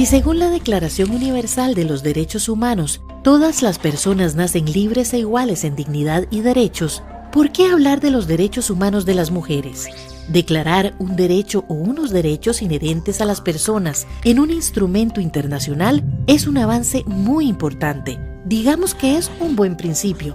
Si según la Declaración Universal de los Derechos Humanos, todas las personas nacen libres e iguales en dignidad y derechos, ¿por qué hablar de los derechos humanos de las mujeres? Declarar un derecho o unos derechos inherentes a las personas en un instrumento internacional es un avance muy importante. Digamos que es un buen principio,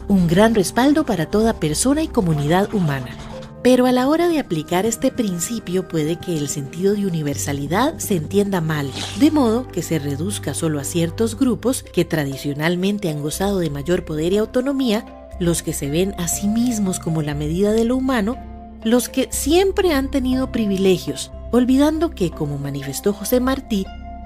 un gran respaldo para toda persona y comunidad humana. Pero a la hora de aplicar este principio puede que el sentido de universalidad se entienda mal, de modo que se reduzca solo a ciertos grupos que tradicionalmente han gozado de mayor poder y autonomía, los que se ven a sí mismos como la medida de lo humano, los que siempre han tenido privilegios, olvidando que, como manifestó José Martí,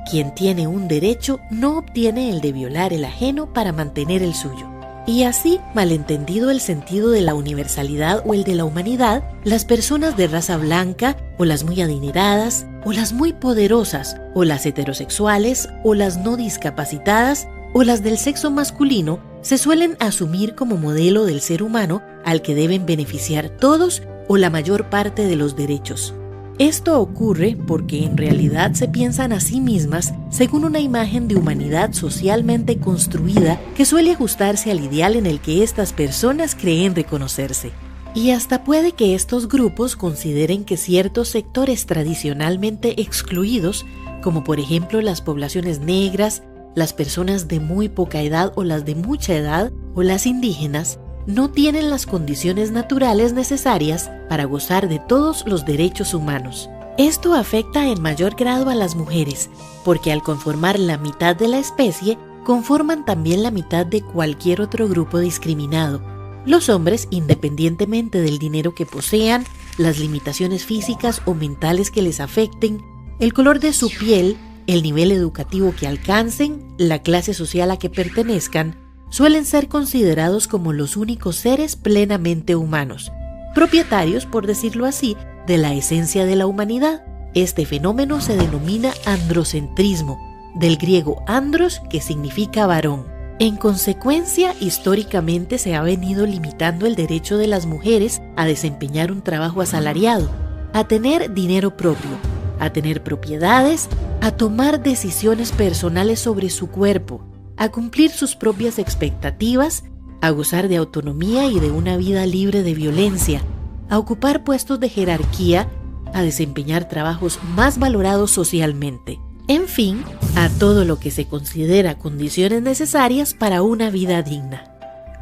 quien tiene un derecho no obtiene el de violar el ajeno para mantener el suyo. Y así, malentendido el sentido de la universalidad o el de la humanidad, las personas de raza blanca, o las muy adineradas, o las muy poderosas, o las heterosexuales, o las no discapacitadas, o las del sexo masculino, se suelen asumir como modelo del ser humano al que deben beneficiar todos o la mayor parte de los derechos. Esto ocurre porque en realidad se piensan a sí mismas según una imagen de humanidad socialmente construida que suele ajustarse al ideal en el que estas personas creen reconocerse. Y hasta puede que estos grupos consideren que ciertos sectores tradicionalmente excluidos, como por ejemplo las poblaciones negras, las personas de muy poca edad o las de mucha edad, o las indígenas, no tienen las condiciones naturales necesarias para gozar de todos los derechos humanos. Esto afecta en mayor grado a las mujeres, porque al conformar la mitad de la especie, conforman también la mitad de cualquier otro grupo discriminado. Los hombres, independientemente del dinero que posean, las limitaciones físicas o mentales que les afecten, el color de su piel, el nivel educativo que alcancen, la clase social a que pertenezcan, suelen ser considerados como los únicos seres plenamente humanos, propietarios, por decirlo así, de la esencia de la humanidad. Este fenómeno se denomina androcentrismo, del griego andros, que significa varón. En consecuencia, históricamente se ha venido limitando el derecho de las mujeres a desempeñar un trabajo asalariado, a tener dinero propio, a tener propiedades, a tomar decisiones personales sobre su cuerpo, a cumplir sus propias expectativas, a gozar de autonomía y de una vida libre de violencia, a ocupar puestos de jerarquía, a desempeñar trabajos más valorados socialmente. En fin, a todo lo que se considera condiciones necesarias para una vida digna.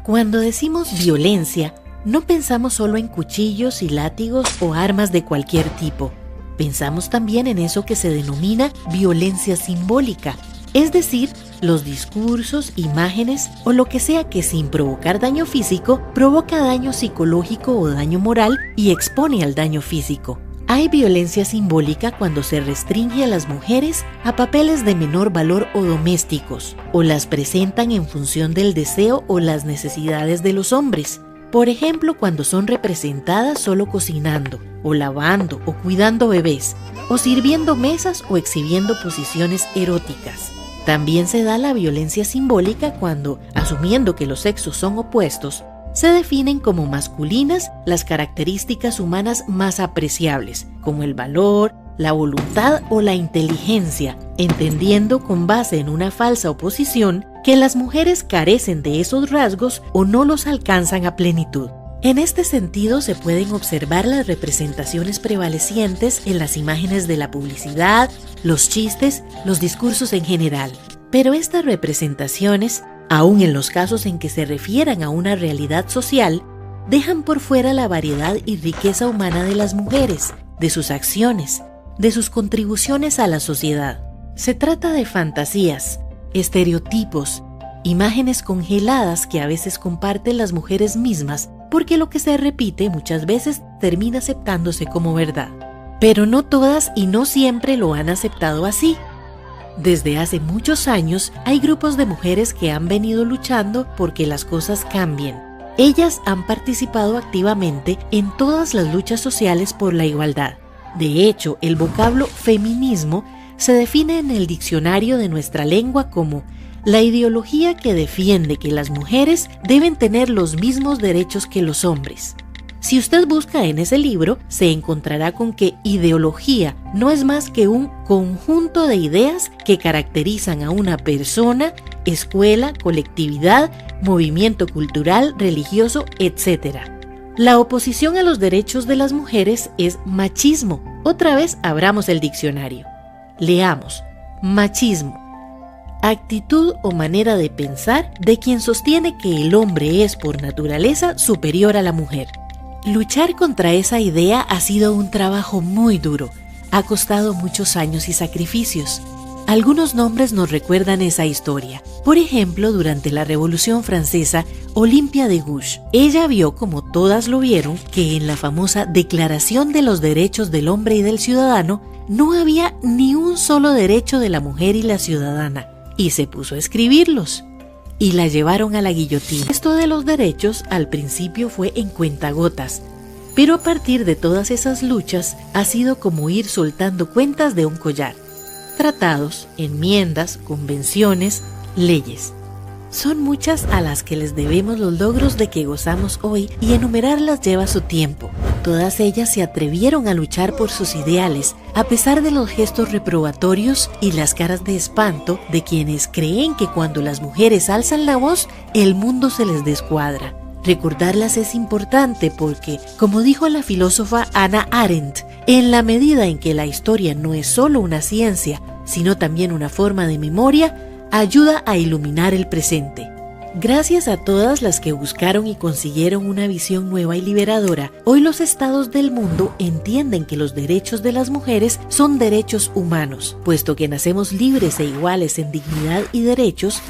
Cuando decimos violencia, no pensamos solo en cuchillos y látigos o armas de cualquier tipo. Pensamos también en eso que se denomina violencia simbólica, es decir, los discursos, imágenes o lo que sea que sin provocar daño físico provoca daño psicológico o daño moral y expone al daño físico. Hay violencia simbólica cuando se restringe a las mujeres a papeles de menor valor o domésticos, o las presentan en función del deseo o las necesidades de los hombres. Por ejemplo, cuando son representadas solo cocinando, o lavando, o cuidando bebés, o sirviendo mesas o exhibiendo posiciones eróticas. También se da la violencia simbólica cuando, asumiendo que los sexos son opuestos, se definen como masculinas las características humanas más apreciables, como el valor, la voluntad o la inteligencia, entendiendo con base en una falsa oposición que las mujeres carecen de esos rasgos o no los alcanzan a plenitud. En este sentido se pueden observar las representaciones prevalecientes en las imágenes de la publicidad, los chistes, los discursos en general. Pero estas representaciones, aun en los casos en que se refieran a una realidad social, dejan por fuera la variedad y riqueza humana de las mujeres, de sus acciones, de sus contribuciones a la sociedad. Se trata de fantasías, estereotipos, imágenes congeladas que a veces comparten las mujeres mismas, porque lo que se repite muchas veces termina aceptándose como verdad. Pero no todas y no siempre lo han aceptado así. Desde hace muchos años hay grupos de mujeres que han venido luchando porque las cosas cambien. Ellas han participado activamente en todas las luchas sociales por la igualdad. De hecho, el vocablo feminismo se define en el diccionario de nuestra lengua como la ideología que defiende que las mujeres deben tener los mismos derechos que los hombres. Si usted busca en ese libro, se encontrará con que ideología no es más que un conjunto de ideas que caracterizan a una persona, escuela, colectividad, movimiento cultural, religioso, etc. La oposición a los derechos de las mujeres es machismo. Otra vez abramos el diccionario. Leamos. Machismo. Actitud o manera de pensar de quien sostiene que el hombre es por naturaleza superior a la mujer. Luchar contra esa idea ha sido un trabajo muy duro. Ha costado muchos años y sacrificios. Algunos nombres nos recuerdan esa historia. Por ejemplo, durante la Revolución Francesa, Olympia de Gouges. Ella vio, como todas lo vieron, que en la famosa Declaración de los Derechos del Hombre y del Ciudadano no había ni un solo derecho de la mujer y la ciudadana, y se puso a escribirlos. Y la llevaron a la guillotina. Esto de los derechos al principio fue en cuentagotas, pero a partir de todas esas luchas ha sido como ir soltando cuentas de un collar. Tratados, enmiendas, convenciones, leyes. Son muchas a las que les debemos los logros de que gozamos hoy y enumerarlas lleva su tiempo. Todas ellas se atrevieron a luchar por sus ideales, a pesar de los gestos reprobatorios y las caras de espanto de quienes creen que cuando las mujeres alzan la voz, el mundo se les descuadra. Recordarlas es importante porque, como dijo la filósofa Hannah Arendt, en la medida en que la historia no es solo una ciencia, sino también una forma de memoria, ayuda a iluminar el presente. Gracias a todas las que buscaron y consiguieron una visión nueva y liberadora, hoy los estados del mundo entienden que los derechos de las mujeres son derechos humanos, puesto que nacemos libres e iguales en dignidad y derechos.